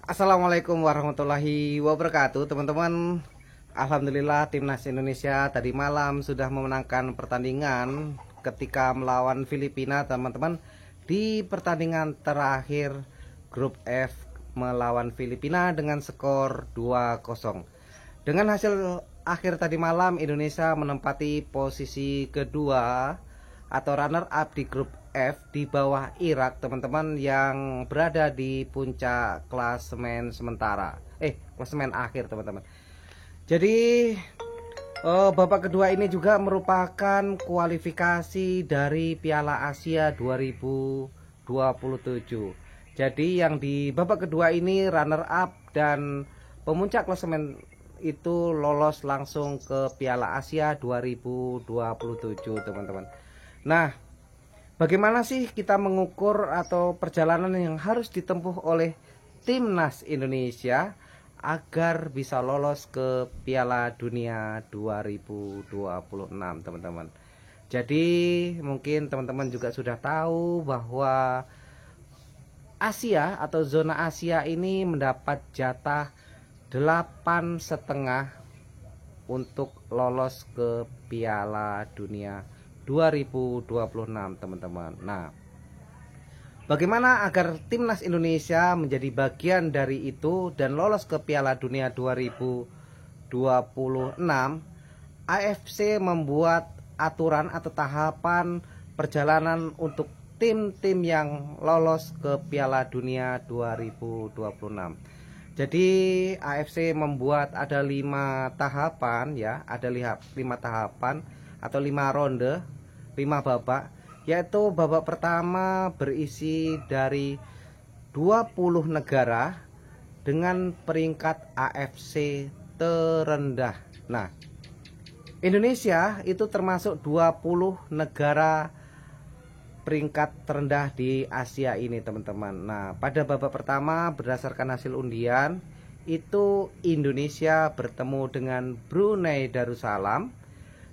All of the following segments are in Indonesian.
Assalamualaikum warahmatullahi wabarakatuh, teman-teman. Alhamdulillah timnas Indonesia tadi malam sudah memenangkan pertandingan ketika melawan Filipina, teman-teman. Di pertandingan terakhir grup F melawan Filipina dengan skor 2-0. Dengan hasil akhir tadi malam, Indonesia menempati posisi kedua atau runner up di grup F di bawah Irak, teman-teman, yang berada di puncak klasemen sementara. Klasemen akhir, teman-teman. Jadi babak kedua ini juga merupakan kualifikasi dari Piala Asia 2027. Jadi yang di babak kedua ini runner up dan pemuncak klasemen itu lolos langsung ke Piala Asia 2027, teman-teman. Nah, bagaimana sih kita mengukur atau perjalanan yang harus ditempuh oleh timnas Indonesia agar bisa lolos ke Piala Dunia 2026, teman-teman? Jadi mungkin teman-teman juga sudah tahu bahwa Asia atau zona Asia ini mendapat jatah 8,5 untuk lolos ke Piala Dunia 2026, teman-teman. Nah, bagaimana agar timnas Indonesia menjadi bagian dari itu dan lolos ke Piala Dunia 2026? AFC membuat aturan atau tahapan perjalanan untuk tim-tim yang lolos ke Piala Dunia 2026. Jadi AFC membuat ada 5 tahapan ya, ada 5 tahapan atau 5 ronde, 5 babak, yaitu babak pertama berisi dari 20 negara dengan peringkat AFC terendah. Nah, Indonesia itu termasuk 20 negara peringkat terendah di Asia ini, teman-teman. Nah, pada babak pertama berdasarkan hasil undian itu Indonesia bertemu dengan Brunei Darussalam,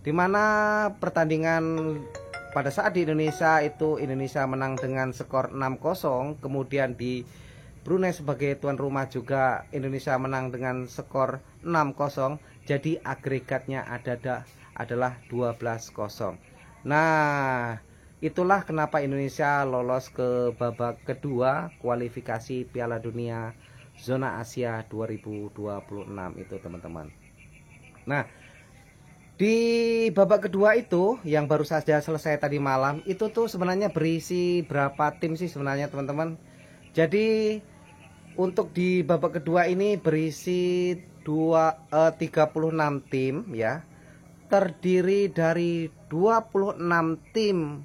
di mana pertandingan pada saat di Indonesia itu Indonesia menang dengan skor 6-0. Kemudian di Brunei sebagai tuan rumah juga Indonesia menang dengan skor 6-0. Jadi agregatnya adalah 12-0. Nah, itulah kenapa Indonesia lolos ke babak kedua kualifikasi Piala Dunia Zona Asia 2026 itu, teman-teman. Nah, di babak kedua itu yang baru saja selesai tadi malam itu tuh sebenarnya berisi berapa tim sih sebenarnya, teman-teman? Jadi untuk di babak kedua ini berisi 36 tim ya. Terdiri dari 26 tim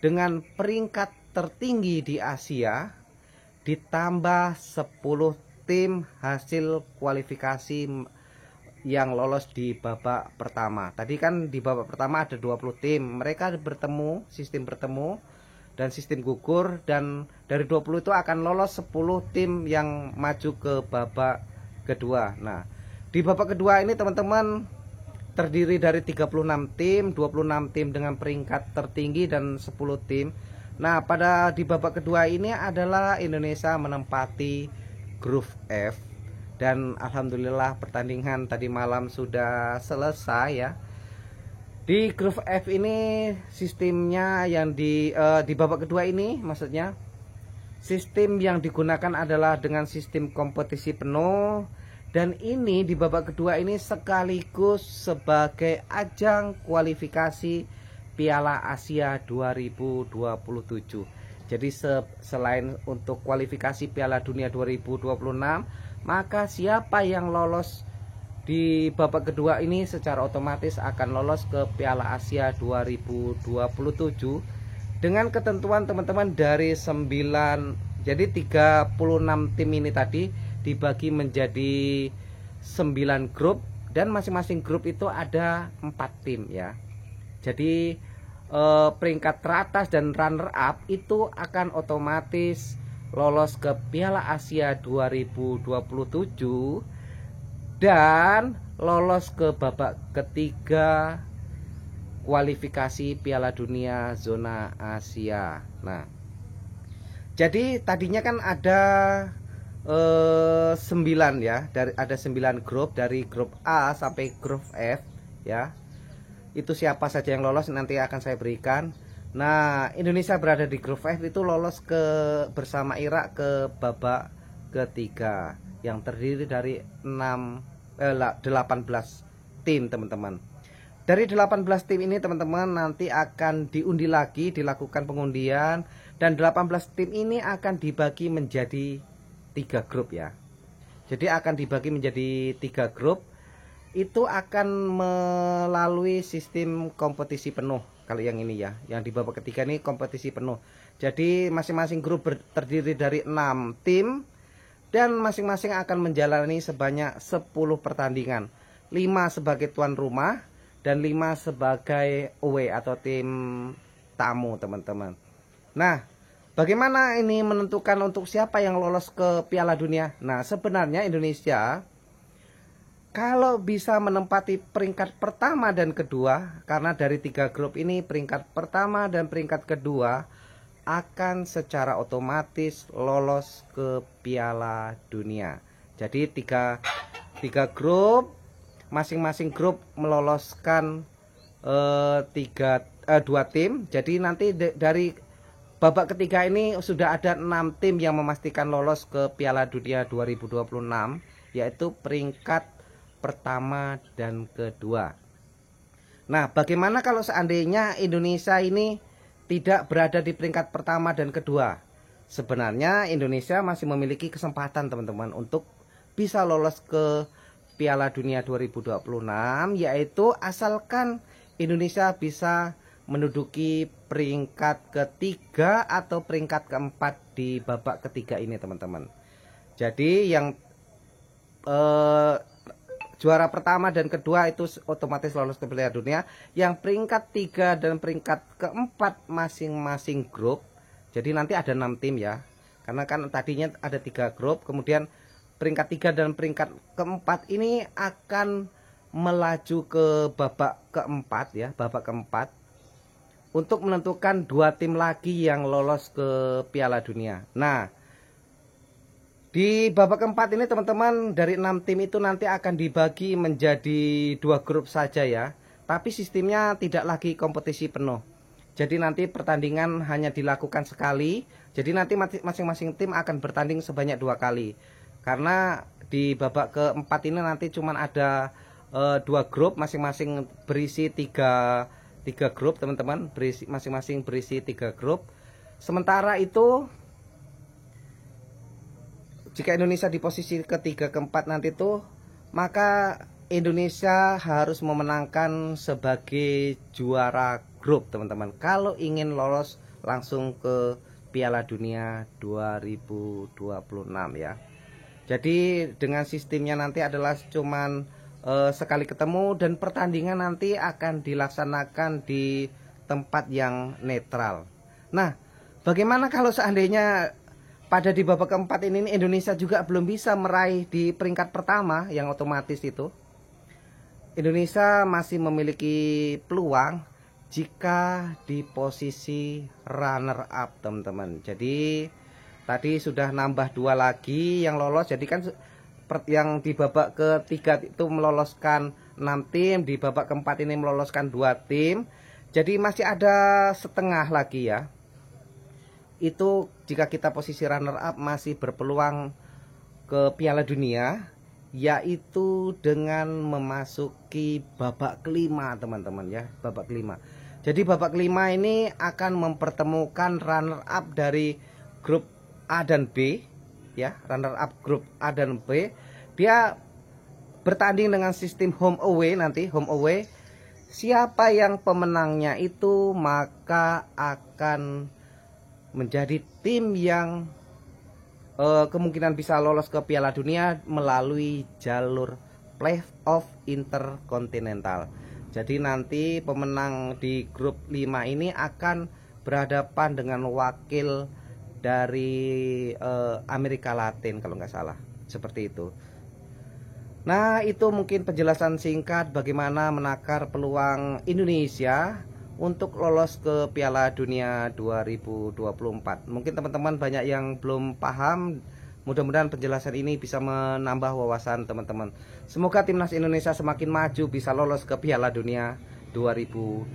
dengan peringkat tertinggi di Asia ditambah 10 tim hasil kualifikasi yang lolos di babak pertama. Tadi kan di babak pertama ada 20 tim. Mereka bertemu, sistem bertemu dan sistem gugur, dan dari 20 itu akan lolos 10 tim yang maju ke babak kedua. Nah, di babak kedua ini, teman-teman, terdiri dari 36 tim, 26 tim dengan peringkat tertinggi dan 10 tim. Nah, di babak kedua ini adalah Indonesia menempati grup F. Dan alhamdulillah pertandingan tadi malam sudah selesai ya. Di grup F ini sistemnya yang di babak kedua ini, maksudnya sistem yang digunakan adalah dengan sistem kompetisi penuh. Dan ini di babak kedua ini sekaligus sebagai ajang kualifikasi Piala Asia 2027. Jadi selain untuk kualifikasi Piala Dunia 2026, maka siapa yang lolos di babak kedua ini secara otomatis akan lolos ke Piala Asia 2027 dengan ketentuan, teman-teman, dari 9. Jadi 36 tim ini tadi dibagi menjadi 9 grup, dan masing-masing grup itu ada 4 tim ya. Jadi peringkat teratas dan runner up itu akan otomatis lolos ke Piala Asia 2027 dan lolos ke babak ketiga kualifikasi Piala Dunia Zona Asia. Nah, jadi tadinya kan ada 9 ya, ada 9 grup dari grup A sampai grup F ya. Itu siapa saja yang lolos nanti akan saya berikan. Nah, Indonesia berada di grup F itu lolos bersama Irak ke babak ketiga yang terdiri dari 18 tim teman-teman. Dari 18 tim ini teman-teman nanti akan diundi lagi, dilakukan pengundian, dan 18 tim ini akan dibagi menjadi 3 grup ya. Jadi akan dibagi menjadi 3 grup. Itu akan melalui sistem kompetisi penuh. Kalau yang ini ya, yang di babak ketiga ini kompetisi penuh. Jadi masing-masing grup terdiri dari 6 tim, dan masing-masing akan menjalani sebanyak 10 pertandingan. 5 sebagai tuan rumah dan 5 sebagai away atau tim tamu teman-teman. Nah, bagaimana ini menentukan untuk siapa yang lolos ke Piala Dunia? Nah, sebenarnya Indonesia kalau bisa menempati peringkat pertama dan kedua, karena dari 3 grup ini peringkat pertama dan peringkat kedua akan secara otomatis lolos ke Piala Dunia. Jadi tiga grup, masing-masing grup meloloskan 2 tim. Jadi nanti dari babak ketiga ini sudah ada 6 tim yang memastikan lolos ke Piala Dunia 2026, yaitu peringkat pertama dan kedua. Nah, bagaimana kalau seandainya Indonesia ini tidak berada di peringkat pertama dan kedua? Sebenarnya Indonesia masih memiliki kesempatan teman-teman untuk bisa lolos ke Piala Dunia 2026, yaitu asalkan Indonesia bisa menduduki peringkat ketiga atau peringkat keempat di babak ketiga ini teman-teman. Jadi yang juara pertama dan kedua itu otomatis lolos ke Piala Dunia. Yang peringkat 3 dan peringkat keempat masing-masing grup. Jadi nanti ada 6 tim ya. Karena kan tadinya ada 3 grup. Kemudian peringkat 3 dan peringkat keempat ini akan melaju ke babak keempat ya. Babak keempat. Untuk menentukan 2 tim lagi yang lolos ke Piala Dunia. Nah, di babak keempat ini teman-teman dari 6 tim itu nanti akan dibagi menjadi 2 grup saja ya. Tapi sistemnya tidak lagi kompetisi penuh. Jadi nanti pertandingan hanya dilakukan sekali. Jadi nanti masing-masing tim akan bertanding sebanyak 2 kali. Karena di babak keempat ini nanti cuma ada 2 grup, masing-masing berisi 3 grup teman-teman. Masing-masing berisi 3 grup. Sementara itu jika Indonesia di posisi ketiga keempat nanti tuh, maka Indonesia harus memenangkan sebagai juara grup teman-teman. Kalau ingin lolos langsung ke Piala Dunia 2026 ya. Jadi dengan sistemnya nanti adalah cuman sekali ketemu, dan pertandingan nanti akan dilaksanakan di tempat yang netral. Nah, bagaimana kalau seandainya pada di babak keempat ini Indonesia juga belum bisa meraih di peringkat pertama, yang otomatis itu Indonesia masih memiliki peluang jika di posisi runner up teman-teman. Jadi tadi sudah nambah 2 lagi yang lolos. Jadi kan yang di babak ketiga itu meloloskan 6 tim, di babak keempat ini meloloskan 2 tim. Jadi masih ada setengah lagi ya. Itu jika kita posisi runner up masih berpeluang ke Piala Dunia, yaitu dengan memasuki babak kelima teman-teman ya, babak kelima. Jadi babak kelima ini akan mempertemukan runner up dari grup A dan B ya, runner up grup A dan B. Dia bertanding dengan sistem home away nanti, home away. Siapa yang pemenangnya itu maka akan menjadi tim yang kemungkinan bisa lolos ke Piala Dunia melalui jalur playoff interkontinental. Jadi nanti pemenang di grup 5 ini akan berhadapan dengan wakil dari Amerika Latin kalau nggak salah, seperti itu. Nah, itu mungkin penjelasan singkat bagaimana menakar peluang Indonesia untuk lolos ke Piala Dunia 2024. Mungkin teman-teman banyak yang belum paham, Mudah-mudahan penjelasan ini bisa menambah wawasan teman-teman. Semoga timnas Indonesia semakin maju, bisa lolos ke Piala Dunia 2026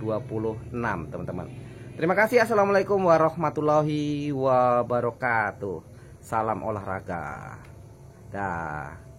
teman-teman. Terima kasih. Assalamualaikum warahmatullahi wabarakatuh. Salam olahraga. Dah.